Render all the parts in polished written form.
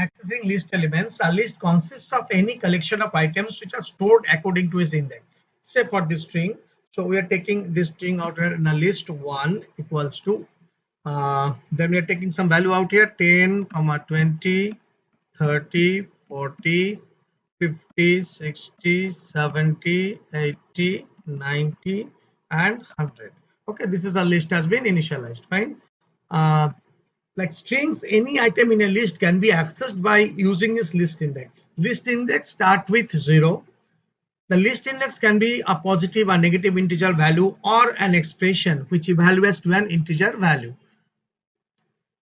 Accessing list elements. A list consists of any collection of items which are stored according to its index. Say for this string, so we are taking this string out here in a list 1 equals to, then we are taking some value out here 10, 20, 30, 40, 50, 60, 70, 80, 90, and 100. Okay, this is a list has been initialized. Fine. Uh, like strings, any item in a list can be accessed by using this list index. List index start with 0. The list index can be a positive or negative integer value or an expression which evaluates to an integer value.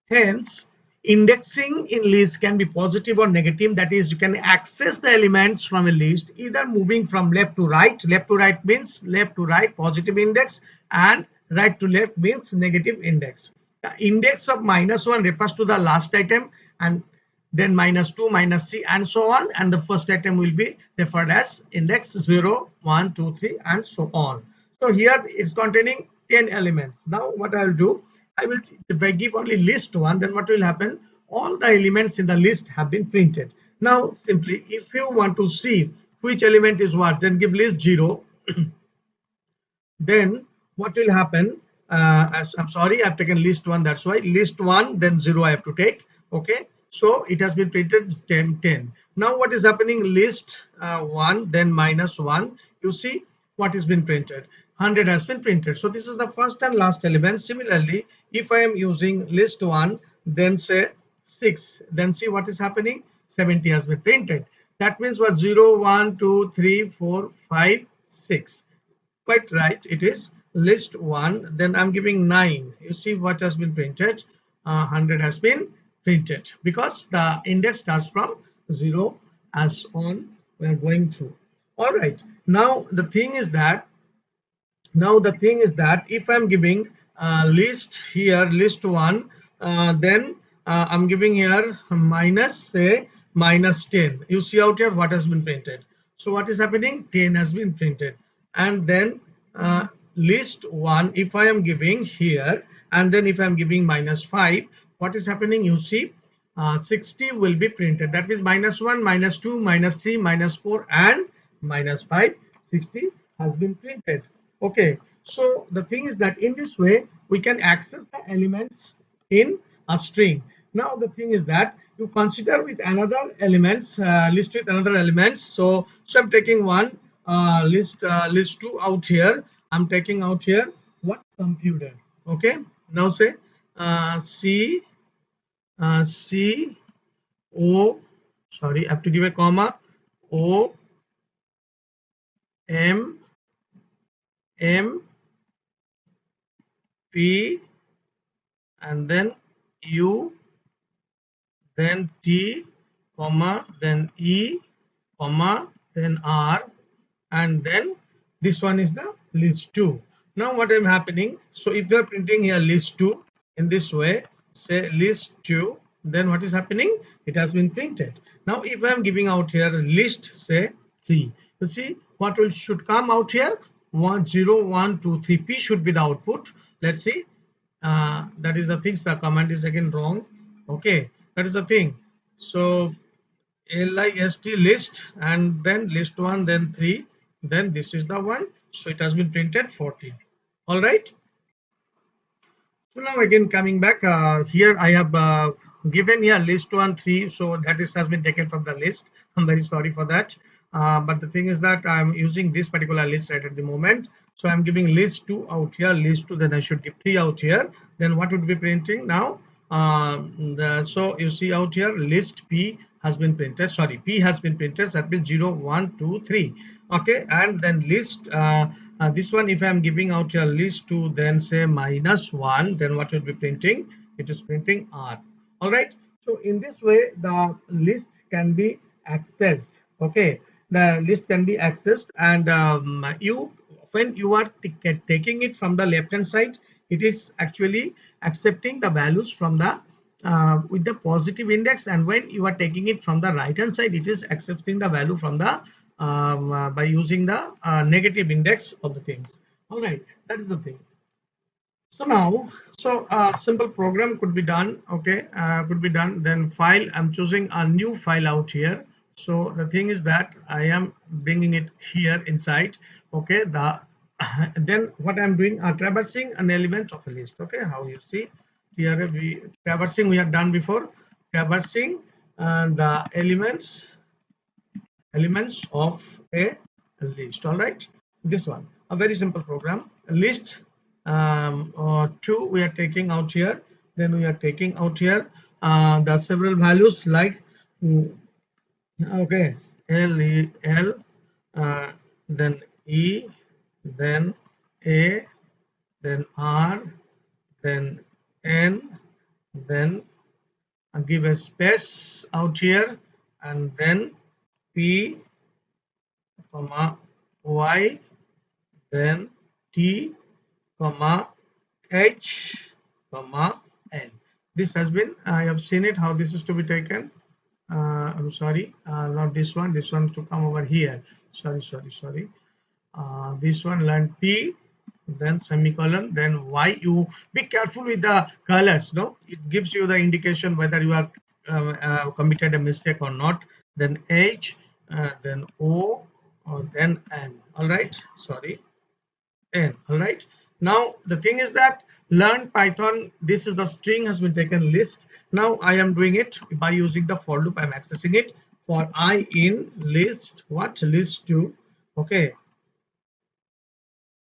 Hence, indexing in list can be positive or negative. That is, you can access the elements from a list either moving from left to right. Left to right means left to right positive index, and right to left means negative index. The index of -1 refers to the last item, and then -2, -3, and so on. And the first item will be referred as index 0, 1, 2, 3, and so on. So here it's containing 10 elements. Now what I will do, I will, if I give only list 1, then what will happen? All the elements in the list have been printed. Now simply, if you want to see which element is what, then give list 0. Then what will happen? I'm sorry, I've taken list 1, that's why list 1, then 0 I have to take. Okay, so it has been printed 10, 10. Now what is happening? List 1, then -1. You see what has been printed? 100 has been printed. So this is the first and last element. Similarly, if I am using list 1, then say 6, then see what is happening? 70 has been printed. That means what? 0, 1, 2, 3, 4, 5, 6. Quite right, it is list 1. Then I'm giving 9. You see what has been printed? 100 has been printed because the index starts from 0 as on we are going through. All right, now the thing is that if I'm giving list here list 1, then I'm giving here minus, say, -10. You see out here what has been printed. So what is happening? 10 has been printed. And then list 1, if I am giving here, and then if I'm giving -5, what is happening? You see 60 will be printed. That means -1, -2, -3, -4, and -5. 60 has been printed. Okay, so the thing is that in this way we can access the elements in a string. Now the thing is that you consider with another elements, list with another elements. So I'm taking one list 2 out here. I'm taking out here what? Computer. Okay, now say C C O, sorry, I have to give a comma, O M M P, and then U, then T, comma, then E, comma, then R, and then this one is the list 2. Now what is happening? So if you are printing here list 2 in this way, say list 2, then what is happening? It has been printed. Now if I am giving out here list, say 3, you see what will should come out here? 1, 0, 1, 2, 3. P should be the output. Let's see. That is the things, the command is again wrong. Okay, that is the thing. So list list, and then list 1, then 3, then this is the one. So it has been printed 14. All right, so now again coming back here, I have given here list 1, 3, so that is has been taken from the list. I'm very sorry for that, but the thing is that I'm using this particular list right at the moment. So I'm giving list 2 out here, list 2, then I should give 3 out here. Then what would be printing now? So you see out here list P has been printed, sorry, P has been printed. That means 0, 1, 2, 3. Okay, and then list this one, if I'm giving out your list 2, then say -1, then what will be printing? It is printing R. All right, so in this way the list can be accessed. Okay, the list can be accessed, and you, when you are taking it from the left hand side, it is actually accepting the values from the with the positive index, and when you are taking it from the right hand side, it is accepting the value from the by using the negative index of the things. All right, that is the thing. So now, so a simple program could be done. Okay, could be done. Then file. I'm choosing a new file out here. So the thing is that I am bringing it here inside. Okay, the then what I'm doing, traversing an element of a list. Okay, how you see here we traversing we have done before. Traversing the elements of a list. All right, this one a very simple program. A list, 2 we are taking out here, then we are taking out here the several values like mm, okay, L, then E, then A, then R, then N, then give a space out here, and then P, comma Y, then T, comma H, comma N. This has been, I have seen it how this is to be taken. I'm sorry, not this one. This one to come over here. Sorry. This one learn P, then semicolon, then Y. You be careful with the colors. No, it gives you the indication whether you have committed a mistake or not. Then H, then O, then N. All right. Sorry, N. All right. Now the thing is that learn Python. This is the string has been taken list. Now I am doing it by using the for loop. I'm accessing it for I in list. What list to? Okay,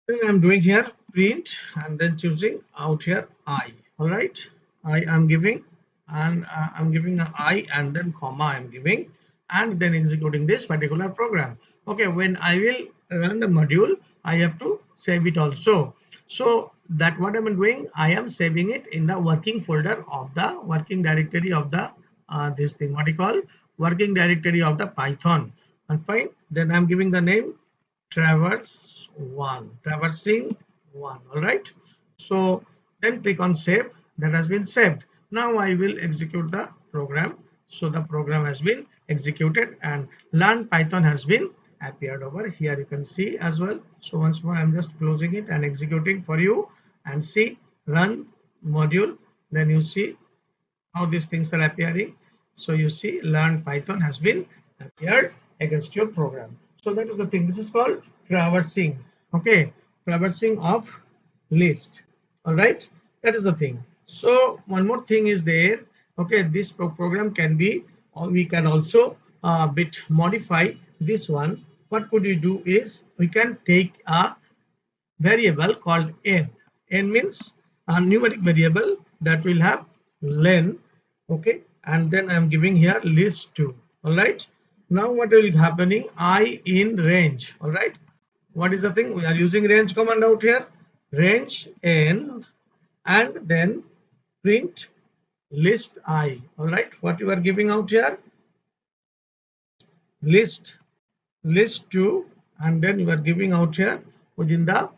thing I'm doing here print and then choosing out here I. All right, I am giving and I'm giving an I and then comma I'm giving and then executing this particular program. Okay, when I will run the module I have to save it also. So that what I'm doing, I am saving it in the working folder of the working directory of the this thing, what you call working directory of the Python. And fine, then I'm giving the name traversing one. All right, so then click on save. That has been saved. Now I will execute the program. So the program has been executed and learn Python has been appeared over here. You can see as well. So once more I'm just closing it and executing for you and see run module. Then you see how these things are appearing. So you see learn Python has been appeared against your program. So that is the thing. This is called traversing. Okay, traversing of list. All right, that is the thing. So one more thing is there. Okay, this program can be, or we can also bit modify this one. What could we do is we can take a variable called n. N means a numeric variable that will have len. Okay, and then I'm giving here list 2. All right, now what will be happening, I in range. All right, what is the thing, we are using range command out here, range n and then print list I. All right, what you are giving out here, list 2 and then you are giving out here within the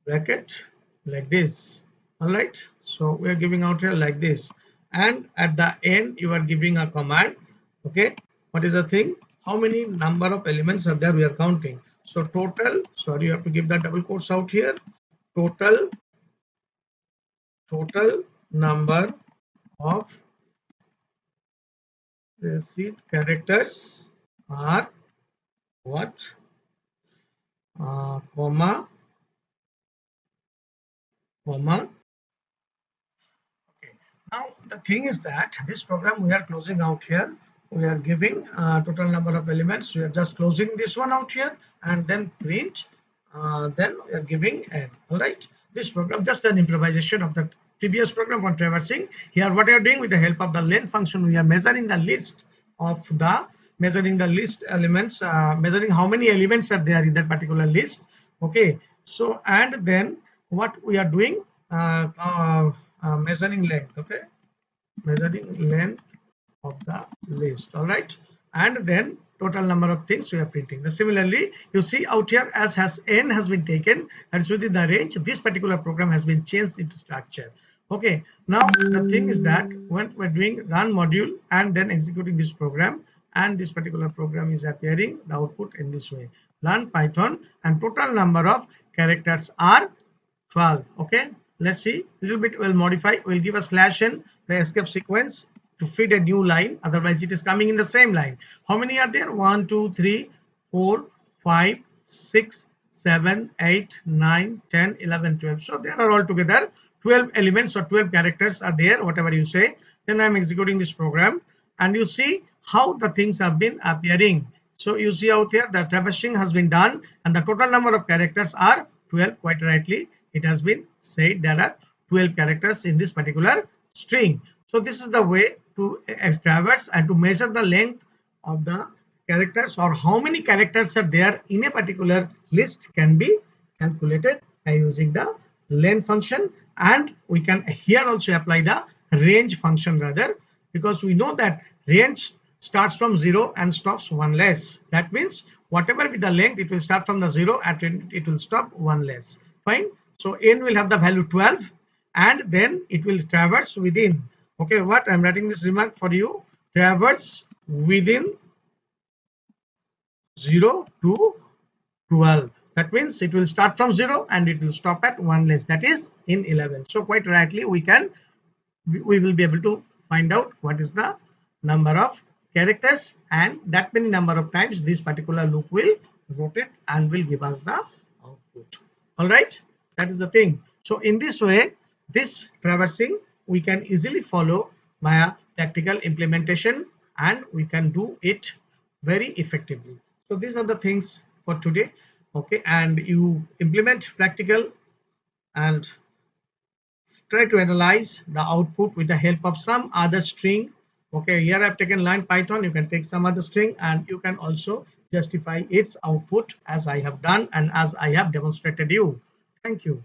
bracket like this. All right, so we are giving out here like this and at the end you are giving a command. Okay, what is the thing, how many number of elements are there, we are counting. So total, sorry, you have to give the double quotes out here, total number of seed characters are what, comma. Okay. Now the thing is that this program we are closing out here. We are giving total number of elements. We are just closing this one out here and then print. Then we are giving n. All right. This program just an improvisation of the previous program on traversing. Here, what we are doing with the help of the len function, we are measuring the list of the list elements, measuring how many elements are there in that particular list. Okay. So and then what we are doing, measuring length. Okay, measuring length of the list. All right, and then total number of things we are printing. Similarly, you see out here as has n has been taken and so within the range this particular program has been changed into structure. Okay, now the thing is that when we're doing run module and then executing this program and this particular program is appearing the output in this way, learn Python and total number of characters are 12. Okay, let's see, a little bit we'll modify, we'll give a slash in the escape sequence to feed a new line, otherwise it is coming in the same line. How many are there? 1 2 3 4 5 6 7 8 9 10 11 12. So there are altogether 12 elements or 12 characters are there, whatever you say. Then I'm executing this program, and you see how the things have been appearing. So you see out here the traversing has been done, and the total number of characters are 12. Quite rightly it has been said there are 12 characters in this particular string. So this is the way to traverse and to measure the length of the characters, or how many characters are there in a particular list, can be calculated by using the len function. And we can here also apply the range function rather, because we know that range starts from 0 and stops one less. That means whatever be the length, it will start from the 0 and it will stop one less. Fine. So n will have the value 12, and then it will traverse within. Okay, what I'm writing this remark for you: traverse within 0 to 12. That means it will start from 0 and it will stop at 1 less, that is in 11. So quite rightly we will be able to find out what is the number of characters, and that many number of times this particular loop will rotate and will give us the output. All right, that is the thing. So in this way, this traversing we can easily follow via practical implementation, and we can do it very effectively. So these are the things for today. Okay, and you implement practical and try to analyze the output with the help of some other string. Okay, here I've taken line Python, you can take some other string and you can also justify its output as I have done and as I have demonstrated you. Thank you.